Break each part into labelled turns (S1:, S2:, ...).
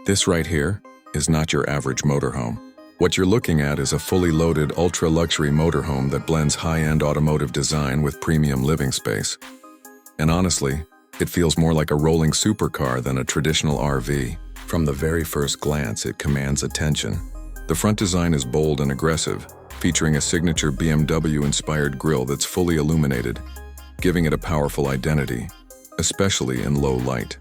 S1: This right here is not your average motorhome. What you're looking at is a fully loaded, ultra-luxury motorhome that blends high-end automotive design with premium living space. And honestly, it feels more like a rolling supercar than a traditional RV. From the very first glance, it commands attention. The front design is bold and aggressive, featuring a signature BMW-inspired grille that's fully illuminated, giving it a powerful identity, especially in low light.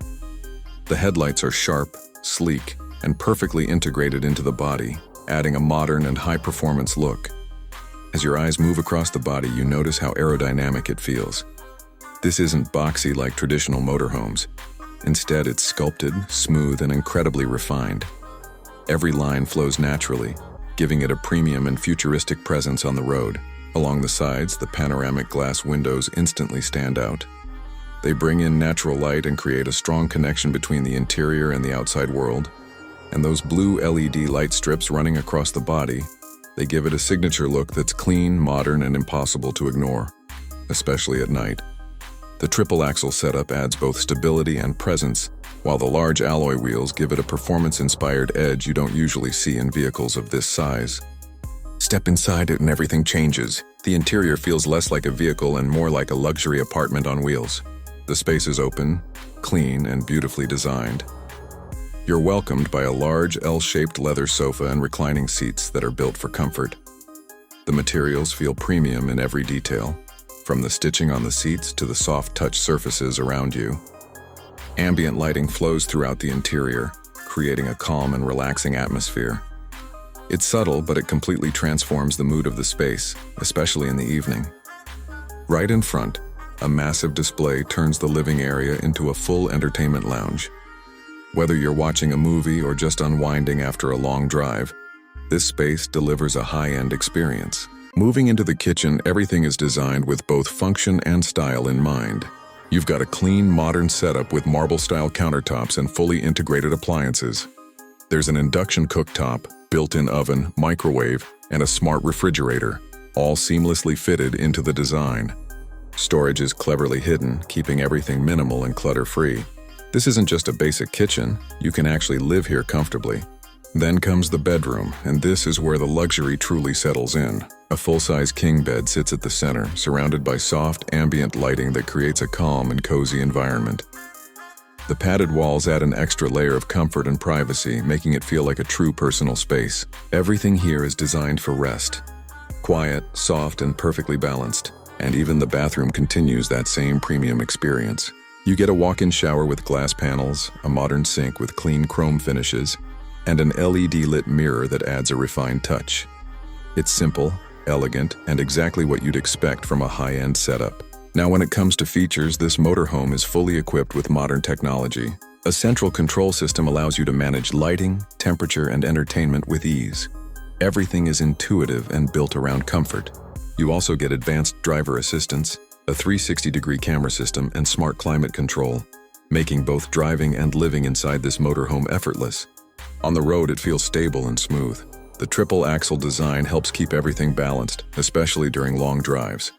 S1: The headlights are sharp, sleek, and perfectly integrated into the body, adding a modern and high-performance look. As your eyes move across the body, you notice how aerodynamic it feels. This isn't boxy like traditional motorhomes. Instead, it's sculpted, smooth, and incredibly refined. Every line flows naturally, giving it a premium and futuristic presence on the road. Along the sides, the panoramic glass windows instantly stand out. They bring in natural light and create a strong connection between the interior and the outside world. And those blue LED light strips running across the body, they give it a signature look that's clean, modern, and impossible to ignore, especially at night. The triple-axle setup adds both stability and presence, while the large alloy wheels give it a performance-inspired edge you don't usually see in vehicles of this size. Step inside it and everything changes. The interior feels less like a vehicle and more like a luxury apartment on wheels. The space is open, clean, and beautifully designed. You're welcomed by a large L-shaped leather sofa and reclining seats that are built for comfort. The materials feel premium in every detail, from the stitching on the seats to the soft touch surfaces around you. Ambient lighting flows throughout the interior, creating a calm and relaxing atmosphere. It's subtle, but it completely transforms the mood of the space, especially in the evening. Right in front, a massive display turns the living area into a full entertainment lounge. Whether you're watching a movie or just unwinding after a long drive, this space delivers a high-end experience. Moving into the kitchen, everything is designed with both function and style in mind. You've got a clean, modern setup with marble-style countertops and fully integrated appliances. There's an induction cooktop, built-in oven, microwave, and a smart refrigerator, all seamlessly fitted into the design. Storage is cleverly hidden, keeping everything minimal and clutter-free. This isn't just a basic kitchen, you can actually live here comfortably. Then comes the bedroom, and this is where the luxury truly settles in. A full-size king bed sits at the center, surrounded by soft, ambient lighting that creates a calm and cozy environment. The padded walls add an extra layer of comfort and privacy, making it feel like a true personal space. Everything here is designed for rest. Quiet, soft, and perfectly balanced. And even the bathroom continues that same premium experience. You get a walk-in shower with glass panels, a modern sink with clean chrome finishes, and an LED-lit mirror that adds a refined touch. It's simple, elegant, and exactly what you'd expect from a high-end setup. Now, when it comes to features, this motorhome is fully equipped with modern technology. A central control system allows you to manage lighting, temperature, and entertainment with ease. Everything is intuitive and built around comfort. You also get advanced driver assistance, a 360-degree camera system, and smart climate control, making both driving and living inside this motorhome effortless. On the road, it feels stable and smooth. The triple-axle design helps keep everything balanced, especially during long drives.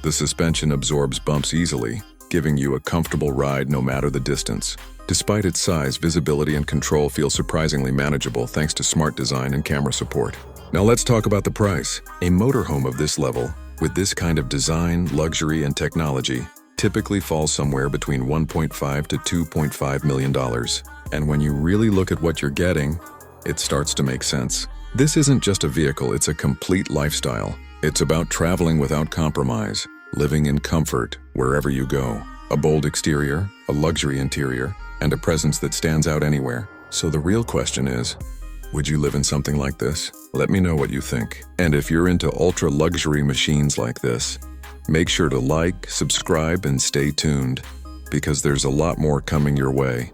S1: The suspension absorbs bumps easily, giving you a comfortable ride no matter the distance. Despite its size, visibility and control feel surprisingly manageable thanks to smart design and camera support. Now let's talk about the price. A motorhome of this level, with this kind of design, luxury, and technology, typically falls somewhere between $1.5 to $2.5 million. And when you really look at what you're getting, it starts to make sense. This isn't just a vehicle, it's a complete lifestyle. It's about traveling without compromise, living in comfort wherever you go. A bold exterior, a luxury interior, and a presence that stands out anywhere. So the real question is, would you live in something like this? Let me know what you think. And if you're into ultra-luxury machines like this, make sure to like, subscribe, and stay tuned, because there's a lot more coming your way.